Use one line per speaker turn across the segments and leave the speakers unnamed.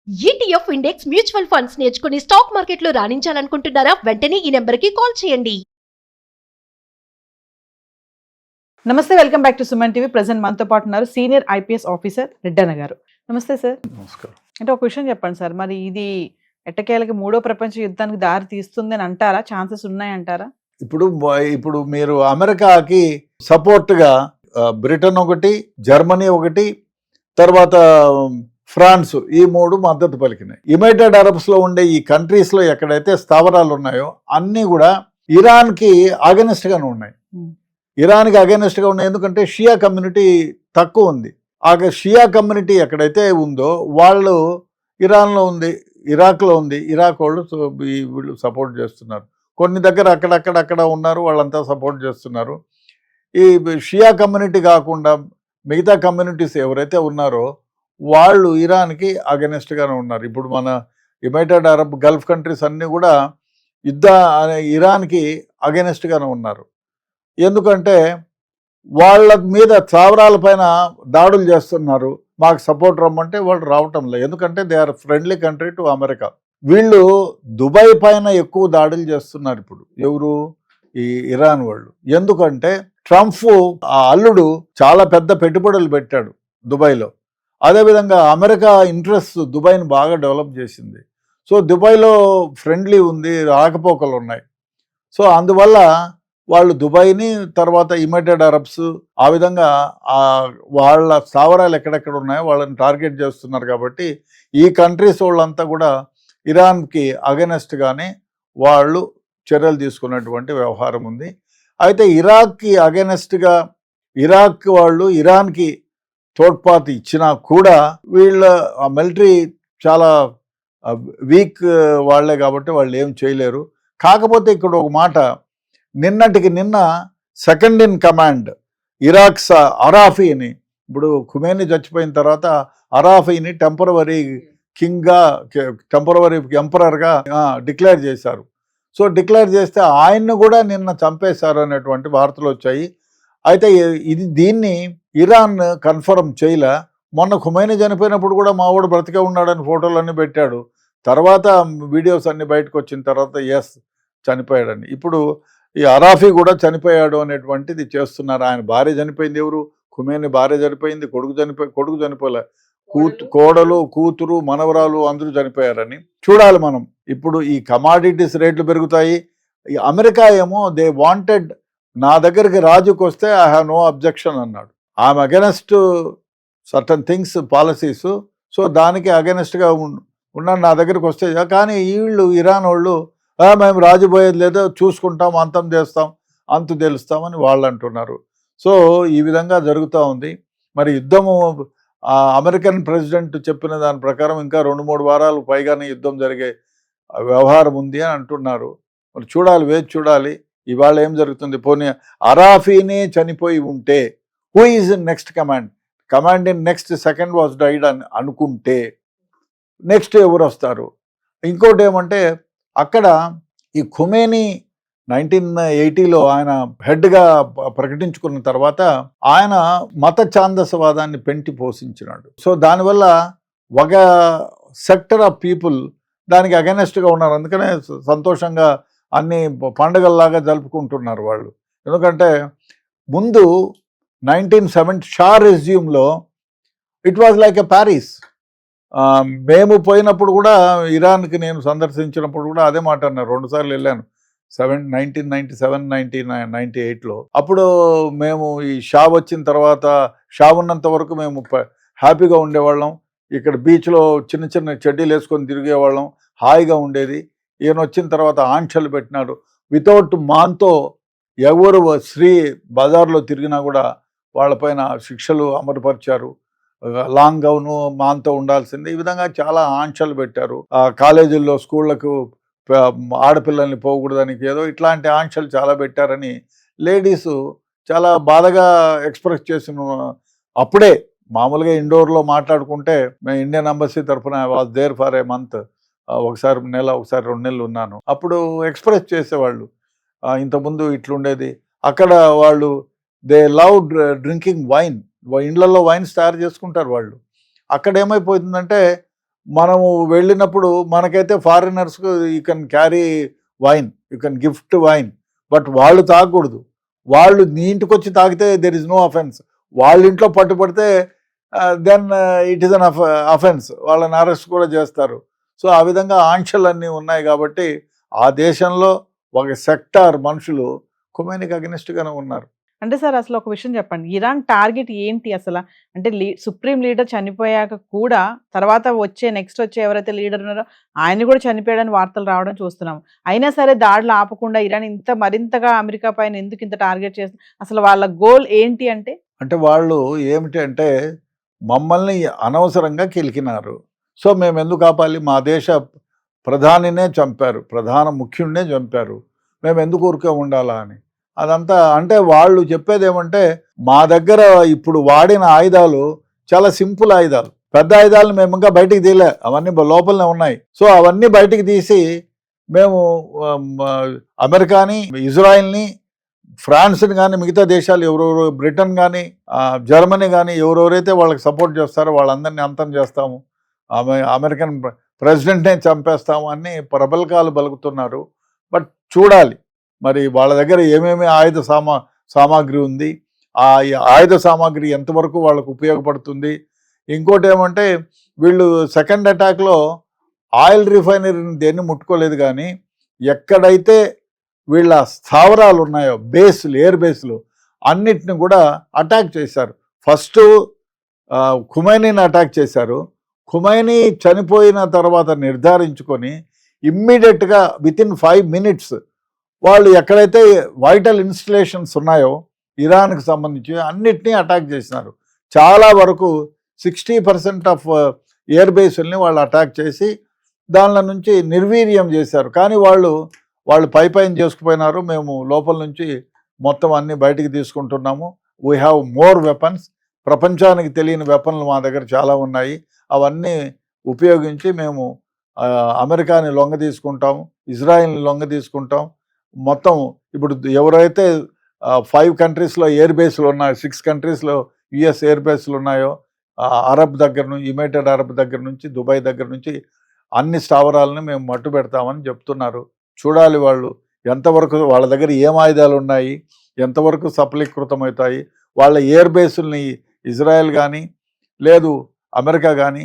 ETF index mutual funds నేర్చుకుని stock మార్కెట్లో రాణించాలనుకుంటున్నారా? వెంటనే ఈ నెంబర్కి కాల్ చేయండి.
నమస్తే, welcome back to Suman TV. Present మనతో పాటు ఉన్నారు సీనియర్ ఐపీఎస్ ఆఫీసర్ రెడ్డన్న గారు. నమస్తే సార్.
నమస్కారం.
అంటే ఒక విషయం చెప్పండి సార్, మరి ఇది ఎట్టకేలకి మూడో ప్రపంచ యుద్ధానికి దారి తీస్తుంది అని అంటారా? ఛాన్సెస్ ఉన్నాయంటారా?
ఇప్పుడు మీరు అమెరికాకి సపోర్ట్గా బ్రిటన్ ఒకటి, జర్మనీ ఒకటి, తర్వాత ఫ్రాన్స్, ఈ మూడు మద్దతు పలికినాయి. యునైటెడ్ అరబ్స్లో ఉండే ఈ కంట్రీస్లో ఎక్కడైతే స్థావరాలు ఉన్నాయో అన్నీ కూడా ఇరాన్కి అగెనిస్ట్గానే ఉన్నాయి. ఇరాన్కి అగెనిస్ట్గా ఉన్నాయి, ఎందుకంటే షియా కమ్యూనిటీ తక్కువ ఉంది. ఆ షియా కమ్యూనిటీ ఎక్కడైతే ఉందో వాళ్ళు ఇరాన్లో ఉంది, ఇరాక్లో ఉంది, ఇరాక్ వాళ్ళు వీళ్ళు సపోర్ట్ చేస్తున్నారు. కొన్ని దగ్గర అక్కడక్కడ ఉన్నారు, వాళ్ళంతా సపోర్ట్ చేస్తున్నారు. ఈ షియా కమ్యూనిటీ కాకుండా మిగతా కమ్యూనిటీస్ ఎవరైతే ఉన్నారో వాళ్ళు ఇరాన్కి అగెనిస్ట్గానే ఉన్నారు. ఇప్పుడు మన యునైటెడ్ అరబ్ గల్ఫ్ కంట్రీస్ అన్నీ కూడా ఇరాన్కి అగెనిస్ట్గానే ఉన్నారు. ఎందుకంటే వాళ్ళ మీద స్థావరాల పైన దాడులు చేస్తున్నారు. మాకు సపోర్ట్ రమ్మంటే వాళ్ళు రావటం లేదు, ఎందుకంటే they are friendly country to America. వీళ్ళు దుబాయ్ పైన ఎక్కువ దాడులు చేస్తున్నారు ఇప్పుడు. ఎవరు? ఈ ఇరాన్ వాళ్ళు. ఎందుకంటే ట్రంప్ ఆ అల్లుడు చాలా పెద్ద పెట్టుబడులు పెట్టాడు దుబాయ్లో. అదేవిధంగా అమెరికా ఇంట్రెస్ట్ దుబాయ్ని బాగా డెవలప్ చేసింది. సో దుబాయ్లో ఫ్రెండ్లీ ఉంది, రాకపోకలు ఉన్నాయి. సో అందువల్ల వాళ్ళు దుబాయ్ని, తర్వాత యునైటెడ్ అరబ్స్, ఆ విధంగా వాళ్ళ స్థావరాలు ఎక్కడెక్కడ ఉన్నాయో వాళ్ళని టార్గెట్ చేస్తున్నారు. కాబట్టి ఈ కంట్రీస్ వాళ్ళంతా కూడా ఇరాన్కి అగెనెస్ట్గానే వాళ్ళు చర్యలు తీసుకున్నటువంటి వ్యవహారం ఉంది. అయితే ఇరాక్కి అగెనెస్ట్గా ఇరాక్ వాళ్ళు ఇరాన్కి తోడ్పాటు ఇచ్చినా కూడా వీళ్ళ మిలిటరీ చాలా వీక్ వాళ్లే, కాబట్టి వాళ్ళు ఏం చేయలేరు. కాకపోతే ఇక్కడ ఒక మాట, నిన్నటికి నిన్న సెకండ్ ఇన్ కమాండ్ ఇరాక్ అరాఫీని, ఇప్పుడు ఖుమేని చచ్చిపోయిన తర్వాత అరాఫీని టెంపరవరీ కింగ్గా, టెంపరవరీ ఎంపరర్గా డిక్లేర్ చేశారు. సో డిక్లేర్ చేస్తే ఆయన్ను కూడా నిన్న చంపేశారు అనేటువంటి వార్తలు వచ్చాయి. అయితే దీన్ని ఇరాన్ కన్ఫర్మ్ చేయలే. మొన్న ఖుమైనీ చనిపోయినప్పుడు కూడా మావాడు బ్రతికే ఉన్నాడని ఫోటోలన్నీ పెట్టాడు. తర్వాత వీడియోస్ అన్ని బయటకు వచ్చిన తర్వాత ఎస్ చనిపోయాడని. ఇప్పుడు ఈ అరాఫీ కూడా చనిపోయాడు అనేటువంటిది చేస్తున్నారు. ఆయన భార్య చనిపోయింది. ఎవరు? ఖుమైనీ భార్య చనిపోయింది, కొడుకు చనిపోలే, కోడలు, కూతురు, మనవరాలు అందరూ చనిపోయారని. చూడాలి మనం. ఇప్పుడు ఈ కమాడిటీస్ రేట్లు పెరుగుతాయి. ఈ అమెరికా ఏమో దే వాంటెడ్, నా దగ్గరికి రాజుకు వస్తే ఐ హ్యావ్ నో అబ్జెక్షన్ అన్నాడు. I'm against certain things, policies. So దానికి అగెనెస్ట్గా ఉన్నాడు, నా దగ్గరికి వస్తే. కానీ వీళ్ళు ఇరాన్ వాళ్ళు మేము రాజు పోయేది లేదో, చూసుకుంటాం, అంతం చేస్తాం, అంతు తెలుస్తామని వాళ్ళు అంటున్నారు. సో ఈ విధంగా జరుగుతూ ఉంది. మరి యుద్ధము అమెరికన్ ప్రెసిడెంట్ చెప్పిన దాని ప్రకారం ఇంకా 2-3 వారాలు పైగానే యుద్ధం జరిగే వ్యవహారం ఉంది అని అంటున్నారు. మరి చూడాలి, వేచి చూడాలి ఇవాళ ఏం జరుగుతుంది. పోనీ అరాఫీనే చనిపోయి ఉంటే who is in next command in next second was died అని అనుకుంటే నెక్స్ట్ ఎవరు వస్తారు? ఇంకోటి ఏమంటే, అక్కడ ఈ ఖుమేనీ 1980లో ఆయన హెడ్గా ప్రకటించుకున్న తర్వాత ఆయన మత ఛాందసవాదాన్ని పెంటి పోషించినాడు. సో దానివల్ల ఒక సెక్టర్ ఆఫ్ పీపుల్ దానికి అగెనెస్ట్గా ఉన్నారు. అందుకనే సంతోషంగా అన్ని పండుగల్లాగా జరుపుకుంటున్నారు వాళ్ళు. ఎందుకంటే ముందు 1970 షా రెజ్యూమ్లో it was like a Paris. మేము పోయినప్పుడు కూడా ఇరాన్కి నేను సందర్శించినప్పుడు కూడా అదే మాట అన్నారు. 2 సార్లు వెళ్ళాను, 1997, 1998లో. అప్పుడు మేము ఈ షా వచ్చిన తర్వాత, షా ఉన్నంత వరకు మేము హ్యాపీగా ఉండేవాళ్ళం. ఇక్కడ బీచ్లో చిన్న చిన్న చెడ్డీలు వేసుకొని తిరిగేవాళ్ళం, హాయిగా ఉండేది. ఈయన వచ్చిన తర్వాత ఆంక్షలు పెట్టినాడు. వితౌట్ మాన్తో ఎవరు స్త్రీ బజార్లో తిరిగినా కూడా వాళ్ళపైన శిక్షలు అమలుపరిచారు. లాంగ్ గౌను, మాన్తో ఉండాల్సిందే, ఈ విధంగా చాలా ఆంక్షలు పెట్టారు. కాలేజీల్లో, స్కూళ్లకు ఆడపిల్లల్ని పోకూడదానికి ఏదో ఇట్లాంటి ఆంక్షలు చాలా పెట్టారని లేడీసు చాలా బాధగా ఎక్స్ప్రెస్ చేసిన. అప్పుడే మామూలుగా ఇండోర్లో మాట్లాడుకుంటే, మేము ఇండియన్ ఎంబసీ తరఫున was there for a month, ఒకసారి నెల, ఒకసారి 2 నెలలు ఉన్నాను. అప్పుడు ఎక్స్ప్రెస్ చేసేవాళ్ళు ఇంతకుముందు ఇట్లుండేది. అక్కడ వాళ్ళు దే లవ్ డ్రింకింగ్ వైన్, ఇండ్లలో వైన్స్ తయారు చేసుకుంటారు వాళ్ళు. అక్కడ ఏమైపోతుందంటే మనము వెళ్ళినప్పుడు మనకైతే ఫారినర్స్కు you can carry wine, you can gift wine, but వాళ్ళు తాగకూడదు. వాళ్ళు నీ ఇంటికి వచ్చి తాగితే దెర్ ఇస్ నో అఫెన్స్. వాళ్ళ ఇంట్లో పట్టుబడితే then it is an offence, వాళ్ళని అరెస్ట్ కూడా చేస్తారు. సో ఆ విధంగా ఆంక్షలన్నీ ఉన్నాయి కాబట్టి ఆ దేశంలో ఒక సెక్టార్ మనుషులు ఖొమైనీకి అగెనిస్ట్గానే ఉన్నారు.
అంటే సార్ అసలు ఒక విషయం చెప్పండి, ఇరాన్ టార్గెట్ ఏంటి అసలు? అంటే సుప్రీం లీడర్ చనిపోయాక కూడా తర్వాత నెక్స్ట్ వచ్చే ఎవరైతే లీడర్ ఉన్నారో ఆయన కూడా చనిపోయాడని వార్తలు రావడం చూస్తున్నాం. అయినా సరే దాడులు ఆపకుండా ఇరాన్ మరింతగా అమెరికా పైన ఎందుకు ఇంత టార్గెట్ చేస్తుంది? అసలు వాళ్ళ గోల్ ఏంటి అంటే
వాళ్ళు ఏమిటి అంటే మమ్మల్ని అనవసరంగా కిలికినారు, సో మేము ఎందుకు ఆపాలి? మా దేశ ప్రధానినే చంపారు, ప్రధాన ముఖ్యుడినే చంపారు, మేము ఎందుకు ఊరికే ఉండాలా అని. అదంతా అంటే వాళ్ళు చెప్పేది ఏమంటే మా దగ్గర ఇప్పుడు వాడిన ఆయుధాలు చాలా సింపుల్ ఆయుధాలు, పెద్ద ఆయుధాలను మేము ఇంకా బయటికి తీయలే, అవన్నీ లోపలనే ఉన్నాయి. సో అవన్నీ బయటికి తీసి మేము అమెరికాని, ఇజ్రాయిల్ని, ఫ్రాన్స్ని కానీ మిగతా దేశాలు ఎవరెవరు, బ్రిటన్ కానీ జర్మనీ కానీ ఎవరెవరైతే వాళ్ళకి సపోర్ట్ చేస్తారో వాళ్ళందరినీ అంతం చేస్తాము, అమెరికన్ ప్రెసిడెంట్నే చంపేస్తాము అని ప్రబల్కాలు పలుకుతున్నారు. బట్ చూడాలి మరి వాళ్ళ దగ్గర ఏమేమి ఆయుధ సామాగ్రి ఉంది, ఆ ఆయుధ సామాగ్రి ఎంతవరకు వాళ్ళకు ఉపయోగపడుతుంది. ఇంకోటి ఏమంటే వీళ్ళు సెకండ్ అటాక్లో ఆయిల్ రిఫైనరీని దేన్ని ముట్టుకోలేదు, కానీ ఎక్కడైతే వీళ్ళ స్థావరాలు ఉన్నాయో బేస్లు, ఎయిర్ బేస్లు అన్నిటిని కూడా అటాక్ చేశారు. ఫస్ట్ ఖుమైనీని అటాక్ చేశారు. ఖుమైనీ చనిపోయిన తర్వాత నిర్ధారించుకొని ఇమ్మీడియట్గా వితిన్ 5 minutes వాళ్ళు ఎక్కడైతే వైటల్ ఇన్స్టలేషన్స్ ఉన్నాయో ఇరాన్కి సంబంధించి అన్నిటినీ అటాక్ చేసినారు. చాలా వరకు 60% ఆఫ్ ఎయిర్ బేస్ల్ని వాళ్ళు అటాక్ చేసి దానిలో నుంచి నిర్వీర్యం చేశారు. కానీ వాళ్ళు పైన చేసుకుపోయినారు. మేము లోపల నుంచి మొత్తం అన్ని బయటికి తీసుకుంటున్నాము. వీ హ్యావ్ మోర్ వెపన్స్, ప్రపంచానికి తెలియని వెపన్లు మా దగ్గర చాలా ఉన్నాయి. అవన్నీ ఉపయోగించి మేము అమెరికాని లొంగ తీసుకుంటాము, ఇజ్రాయిల్ని లొంగ తీసుకుంటాం. మొత్తం ఇప్పుడు ఎవరైతే 5 countriesలో ఎయిర్ బేస్లు ఉన్నాయో, 6 countriesలో యుఎస్ ఎయిర్ బేస్లు ఉన్నాయో, అరబ్ దగ్గర నుంచి, యునైటెడ్ అరబ్ దగ్గర నుంచి, దుబాయ్ దగ్గర నుంచి అన్ని స్థావరాలను మేము మట్టు పెడతామని చెప్తున్నారు. చూడాలి వాళ్ళు ఎంతవరకు, వాళ్ళ దగ్గర ఏం ఆయుధాలు ఉన్నాయి, ఎంతవరకు సఫలీకృతమవుతాయి, వాళ్ళ ఎయిర్ బేసుల్ని ఇజ్రాయెల్ కానీ లేదు అమెరికా కానీ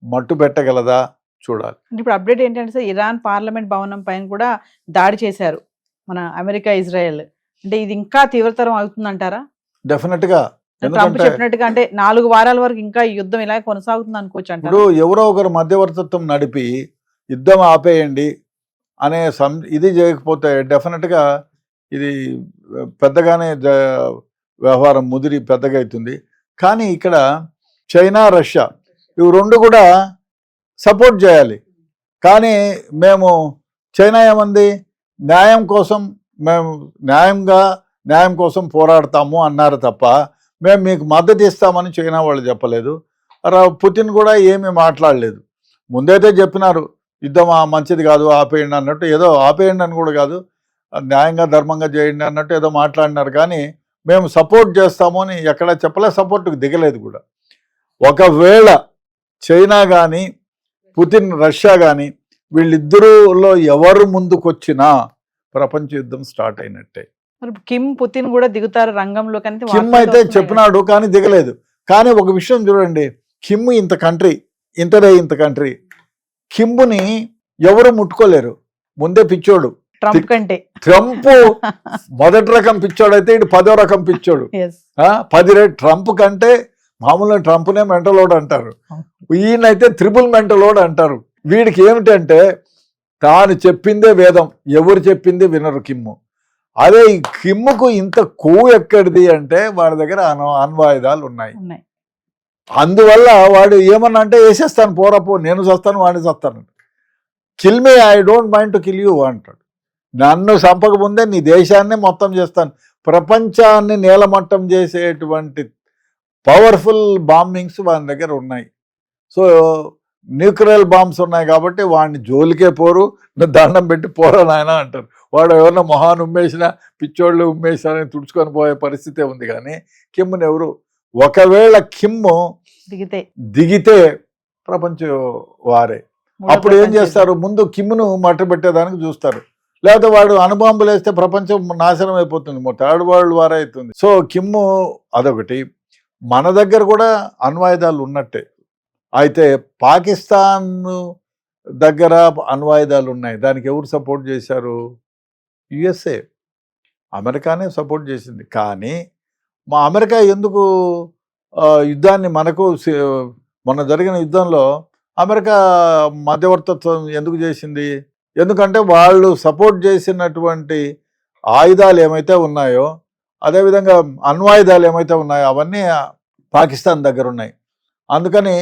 మట్టు పెట్టగలదా చూడాలి.
ఇప్పుడు అప్డేట్ ఏంటంటే సార్, ఇరాన్ పార్లమెంట్ భవనం పైన కూడా దాడి చేశారు మన అమెరికా, ఇజ్రాయెల్. అంటే ఇది ఇంకా తీవ్రతరం అవుతుందంటారా?
డెఫినెట్గా.
ట్రంప్ చెప్పినట్టుగా అంటే 4 వారాల వరకు ఇంకా ఈ యుద్ధం ఇలా కొనసాగుతుంది అనుకోవచ్చు అంటారు.
ఇప్పుడు ఎవరో ఒకరు మధ్యవర్తిత్వం నడిపి యుద్ధం ఆపేయండి అనే ఇది చేయకపోతే డెఫినెట్గా ఇది పెద్దగానే వ్యవహారం ముదిరి పెద్దగా అవుతుంది. కానీ ఇక్కడ చైనా, రష్యా ఇవి రెండు కూడా సపోర్ట్ చేయాలి. కానీ మేము చైనా ఏమంది, న్యాయం కోసం మేము న్యాయం కోసం పోరాడతాము అన్నారు తప్ప మేము మీకు మద్దతు ఇస్తామని చైనా వాళ్ళు చెప్పలేదు. పుతిన్ కూడా ఏమీ మాట్లాడలేదు. ముందైతే చెప్పినారు యుద్ధం మంచిది కాదు, ఆపేయండి అన్నట్టు, ఏదో ఆపేయండి అని కూడా కాదు, న్యాయంగా ధర్మంగా చేయండి అన్నట్టు ఏదో మాట్లాడినారు. కానీ మేము సపోర్ట్ చేస్తాము అని ఎక్కడా చెప్పలే, సపోర్ట్కి దిగలేదు కూడా. ఒకవేళ చైనా కానీ పుతిన్, రష్యా కానీ వీళ్ళిద్దరూలో ఎవరు ముందుకొచ్చినా ప్రపంచ యుద్ధం స్టార్ట్ అయినట్టే.
కిమ్, పుతిన్ కూడా దిగుతారు రంగంలో.
కిమ్ అయితే చెప్పినాడు కానీ దిగలేదు. కానీ ఒక విషయం చూడండి, కిమ్ ఇంత కంట్రీ, కిమ్ని ఎవరు ముట్టుకోలేరు. ముందే పిచ్చోడు
ట్రంప్ కంటే.
ట్రంప్ మొదటి రకం పిచ్చోడు అయితే ఇటు 10వ రకం పిచ్చోడు. 10 రేట్ ట్రంప్ కంటే మామూలుగా ట్రంప్నే మెంటలోడ్ అంటారు, ఈయనైతే ట్రిపుల్ మెంటలోడ్ అంటారు. వీడికి ఏమిటంటే తాను చెప్పిందే వేదం, ఎవరు చెప్పింది వినరు కిమ్ము. అదే ఈ కిమ్ముకు ఇంత కొవ్వు ఎక్కడిది అంటే వాడి దగ్గర అణ్వాయుధాలు ఉన్నాయి. అందువల్ల వాడు ఏమన్నా అంటే వేసేస్తాను, పోరపో, నేను చస్తాను, వాడిని చస్తాను, kill me, I don't mind to kill you అంటాడు. నన్ను చంపకముందే నీ దేశాన్ని మొత్తం చేస్తాను. ప్రపంచాన్ని నేలమట్టం చేసేటువంటి పవర్ఫుల్ బాంబింగ్స్ వాడి దగ్గర ఉన్నాయి. సో న్యూక్లియర్ బాంబ్స్ ఉన్నాయి కాబట్టి వాడిని జోలికే పోరు, దండం పెట్టి పోరా నాయన అంటారు. వాడు ఎవరన్నా మొహాన్ని ఉమ్మేసినా, పిచ్చోళ్ళు ఉమ్మేసినా తుడుచుకొని పోయే పరిస్థితే ఉంది. కానీ కిమ్ని ఎవరు, ఒకవేళ కిమ్ దిగితే ప్రపంచ వారే.
మూడో
అప్పుడు ఏం
ప్రపంచ
చేస్తారు, ముందు కిమ్ను మట్టి పెట్టేదానికి చూస్తారు, లేకపోతే వాడు అణుబాంబులు వేస్తే ప్రపంచం నాశనం అయిపోతుంది, థర్డ్ వరల్డ్ వార్ అవుతుంది. సో కిమ్ము అదొకటి. మన దగ్గర కూడా అణ్వాయుధాలు ఉన్నట్టే, అయితే పాకిస్తాన్ దగ్గర అణ్వాయుధాలు ఉన్నాయి. దానికి ఎవరు సపోర్ట్ చేశారు? యుఎస్ఏ, అమెరికానే సపోర్ట్ చేసింది. కానీ మా అమెరికా ఎందుకు యుద్ధాన్ని మనకు మొన్న జరిగిన యుద్ధంలో అమెరికా మధ్యవర్తిత్వం ఎందుకు చేసింది? ఎందుకంటే వాళ్ళు సపోర్ట్ చేసినటువంటి ఆయుధాలు ఏమైతే ఉన్నాయో, అదేవిధంగా అణ్వాయుధాలు ఏమైతే ఉన్నాయో అవన్నీ పాకిస్తాన్ దగ్గర ఉన్నాయి. అందుకని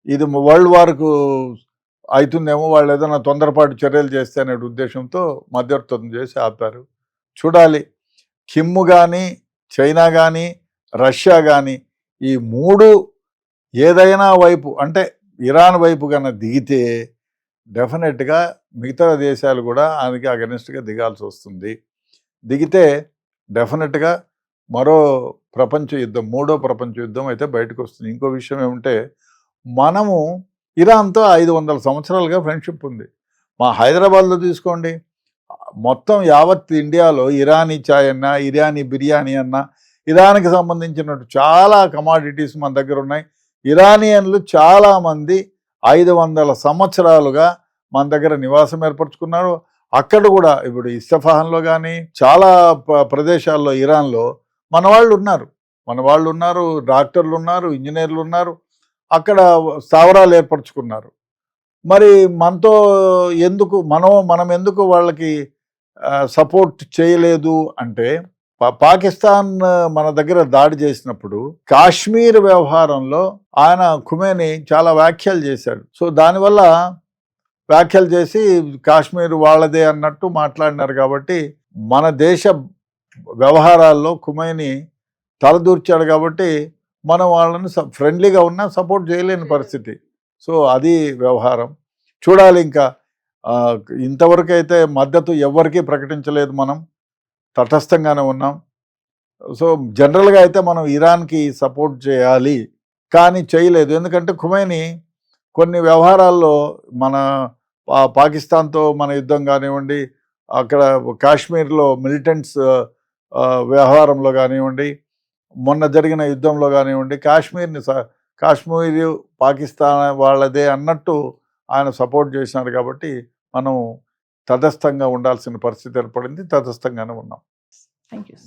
ఇది వరల్డ్ వార్కు అవుతుందేమో, వాళ్ళు ఏదైనా తొందరపాటు చర్యలు చేస్తే అనే ఉద్దేశంతో మధ్యవర్తిత్వం చేసి ఆపారు. చూడాలి. కిమ్ కానీ, చైనా కానీ, రష్యా కానీ, ఈ మూడు ఏదైనా వైపు అంటే ఇరాన్ వైపు కన్నా దిగితే డెఫినెట్గా మిగతా దేశాలు కూడా ఆయనకి అగెనిస్ట్గా దిగాల్సి వస్తుంది. దిగితే డెఫినెట్గా మరో ప్రపంచ యుద్ధం, మూడో ప్రపంచ యుద్ధం అయితే బయటకు వస్తుంది. ఇంకో విషయం ఏమంటే, మనము ఇరాన్తో 500 సంవత్సరాలుగా ఫ్రెండ్షిప్ ఉంది. మా హైదరాబాద్లో తీసుకోండి, మొత్తం యావత్ ఇండియాలో ఇరానీ చాయ్ అన్నా, ఇరానీ బిర్యానీ అన్నా, ఇరాన్కి సంబంధించినట్టు చాలా కమాడిటీస్ మన దగ్గర ఉన్నాయి. ఇరానియన్లు చాలామంది 500 సంవత్సరాలుగా మన దగ్గర నివాసం ఏర్పరచుకున్నారు. అక్కడ కూడా ఇప్పుడు ఇస్తఫాన్లో కానీ చాలా ప్రదేశాల్లో ఇరాన్లో మన వాళ్ళు ఉన్నారు, డాక్టర్లు ఉన్నారు, ఇంజనీర్లు ఉన్నారు, అక్కడ స్థావరాలు ఏర్పరచుకున్నారు. మరి మనతో ఎందుకు మనం ఎందుకు వాళ్ళకి సపోర్ట్ చేయలేదు అంటే, పాకిస్తాన్ మన దగ్గర దాడి చేసినప్పుడు కాశ్మీర్ వ్యవహారంలో ఆయన ఖుమేని చాలా వ్యాఖ్యలు చేశాడు. సో దానివల్ల వ్యాఖ్యలు చేసి కాశ్మీర్ వాళ్ళదే అన్నట్టు మాట్లాడినారు. కాబట్టి మన దేశ వ్యవహారాల్లో ఖుమేని తలదూర్చాడు. కాబట్టి మనం వాళ్ళని ఫ్రెండ్లీగా ఉన్నా సపోర్ట్ చేయలేని పరిస్థితి. సో అది వ్యవహారం. చూడాలి. ఇంకా ఇంతవరకు అయితే మద్దతు ఎవరికీ ప్రకటించలేదు, మనం తటస్థంగానే ఉన్నాం. సో జనరల్గా అయితే మనం ఇరాన్కి సపోర్ట్ చేయాలి, కానీ చేయలేదు. ఎందుకంటే ఖుమైనీ కొన్ని వ్యవహారాల్లో మన పాకిస్తాన్తో మన యుద్ధం కానివ్వండి, అక్కడ కాశ్మీర్లో మిలిటెంట్స్ వ్యవహారంలో కానివ్వండి, మొన్న జరిగిన యుద్ధంలో కానివ్వండి, కాశ్మీర్ పాకిస్తాన్ వాళ్ళదే అన్నట్టు ఆయన సపోర్ట్ చేసినారు. కాబట్టి మనం తటస్థంగా ఉండాల్సిన పరిస్థితి ఏర్పడింది. తటస్థంగానే ఉన్నాం.
Thank you.